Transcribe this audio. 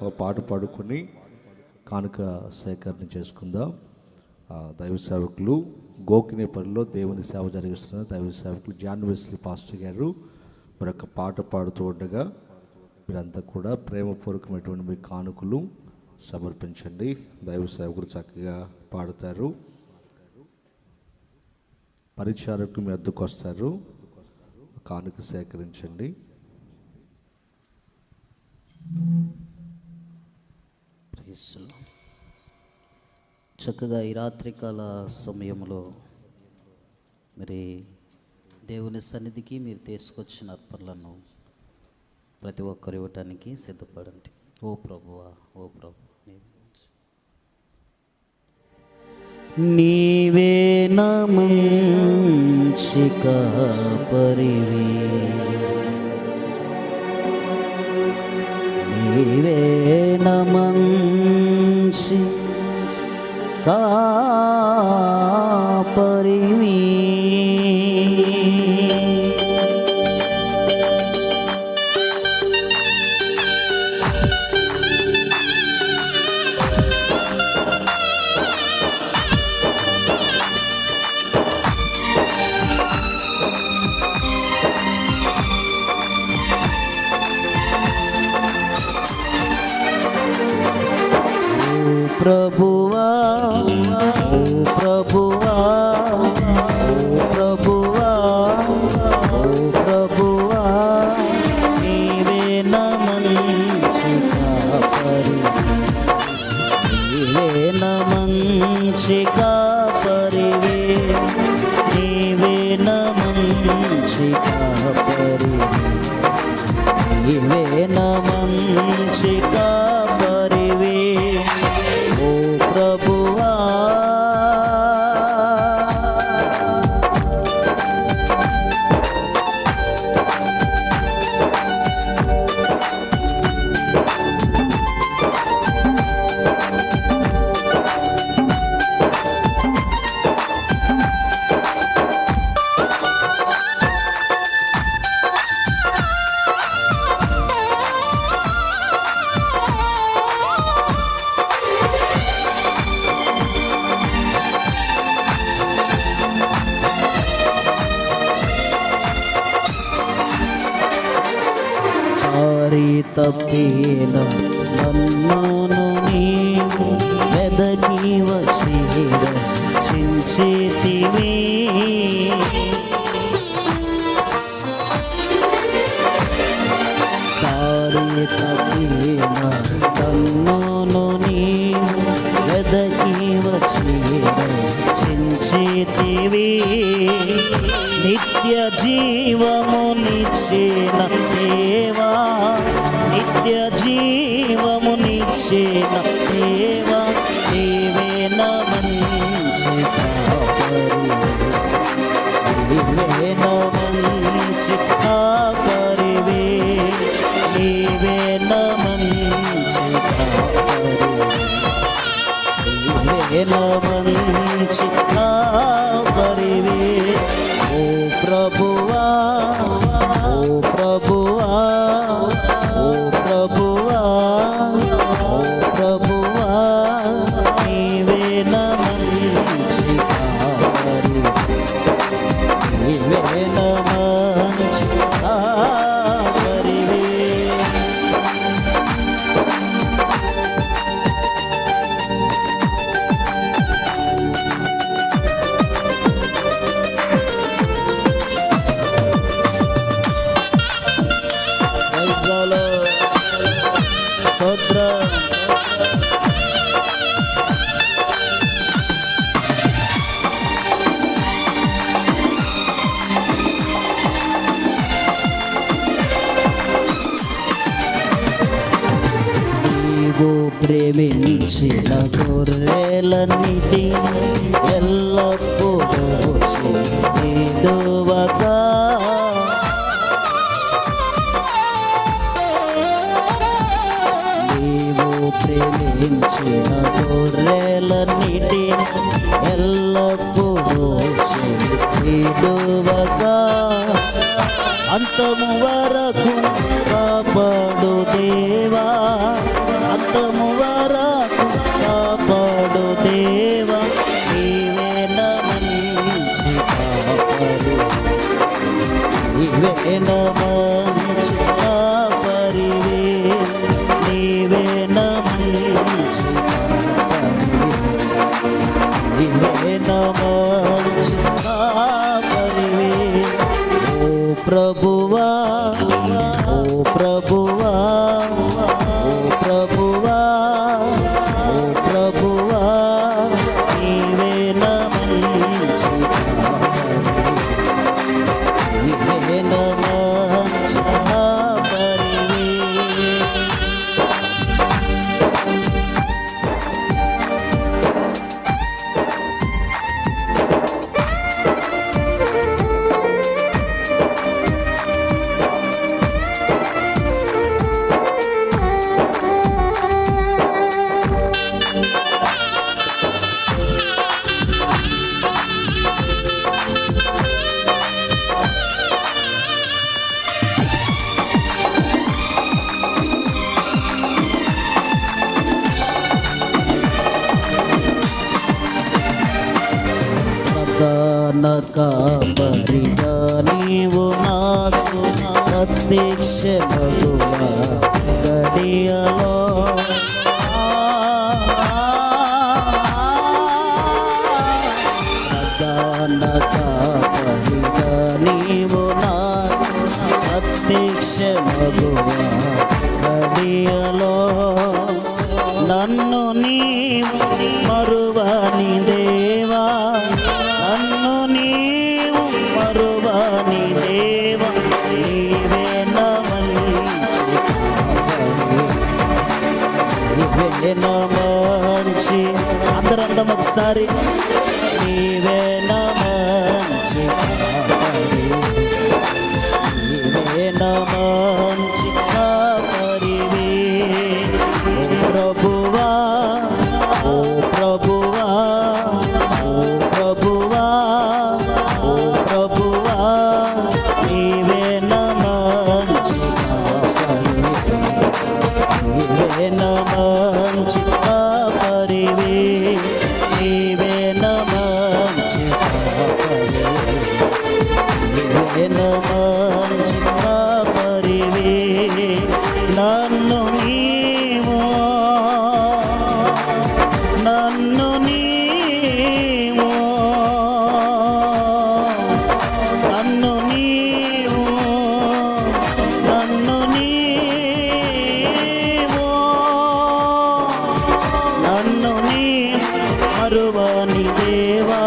ఒక పాట పాడుకొని కానుక సేకరణ చేసుకుందాం. దైవ సేవకులు గోకినేపల్లిలో దేవుని సేవ జరిగిస్తున్న దైవ సేవకులు జాన్ వెస్లీ పాస్టర్ గారు మరొక పాట పాడుతూ ఉండగా మీరంతా కూడా ప్రేమపూర్వకమైనటువంటి మీ కానుకలు సమర్పించండి. దైవ సేవకులు చక్కగా పాడుతారు. పరిచారకులు మీ వద్దకు వస్తారు, కానుక సేకరించండి. చక్కగా ఈ రాత్రికాల సమయంలో మరి దేవుని సన్నిధికి మీరు తీసుకొచ్చిన అర్పణలను ప్రతి ఒక్కరు ఇవ్వటానికి సిద్ధపడండి. ఓ ప్రభువా, ఓ ప్రభు, నీవే నా మంచి కాపరివి, నీవే నా మంచి కాపరివి, ప్రభువా, ఓ ప్రభువా, ఓ ప్రభువా, ఓ ప్రభువా, నీవే నా మంచి కాపరి, నీవే నా మంచి కాపరివి, నీవే నా మంచి కాపరి, నీవే నా మంచి కాపరివి, ఓ ప్రభువా. తప్పిన నన్ను నీవు వెదకి వచ్చి రక్షించితివి, దారి తప్పిన నన్ను నీవు వెదకి వచ్చి రక్షించితివి, నిత్య జీవమునిచ్చిన దేవా, నిత్య జీవమునిచ్చిన దేవా, నీవే నా మంచి కాపరి, నీవే నా మంచి కాపరివి, నీవే నా మంచి కాపరి, నీవే నా మంచి కాపరివి, ఓ ప్రభువా, ఓ ప్రభువా, ఓ ప్రభువా, ఓ ప్రభువా, నీవే నా మంచి కాపరి, నీవే నా మంచి కాపరివి. నీవు ప్రేమించిన గొర్రెలన్నిటి ఎల్లప్పుడూ విడువగా, నీవు ప్రేమించిన గొర్రెలన్నిటి ఎల్లప్పుడూ విడువగా, అంతము వరకు కాపాడు దేవా, అంతము వరకు కాపాడు దేవా నీవే నా మంచి కాపరి నీవే నా మంచి కాపరివే నీవే నా మంచి కాపరి నీవే నా మంచి కాపరివే ఓ ప్రభువా ఓ ప్రభువా ఓ ప్రభువా ఓ ప్రభువా నీవే నా మంచి కాపరి నీవే నా మంచి కాపరివే కాపరిగా నీవు నాకు ప్రత్యక్షమగువా గడియలో కాపరిగా నీవు నాకు ప్రత్యక్షమగువా గడియలో నన్ను నీవు మరువని దేవా నన్ను నీవు మరువని దేవా నీవే నా మంచి నీవే నా మంచి అందరం ఒకసారి నీవే నా మంచి నీవే నా మంచి కాపరివే ఓ ప్రభువా ఓ ప్రభువా ఓ ప్రభువా ఓ ప్రభువా నీవే నా మంచి కాపరి నీవే నా మంచి కాపరివే నీవే నా మంచి కాపరి నీవే నా మంచి కాపరివే నన్ను నీవు నన్ను నీవు నన్ను నీవు నన్ను నీవు నన్ను నీ మరువని దేవా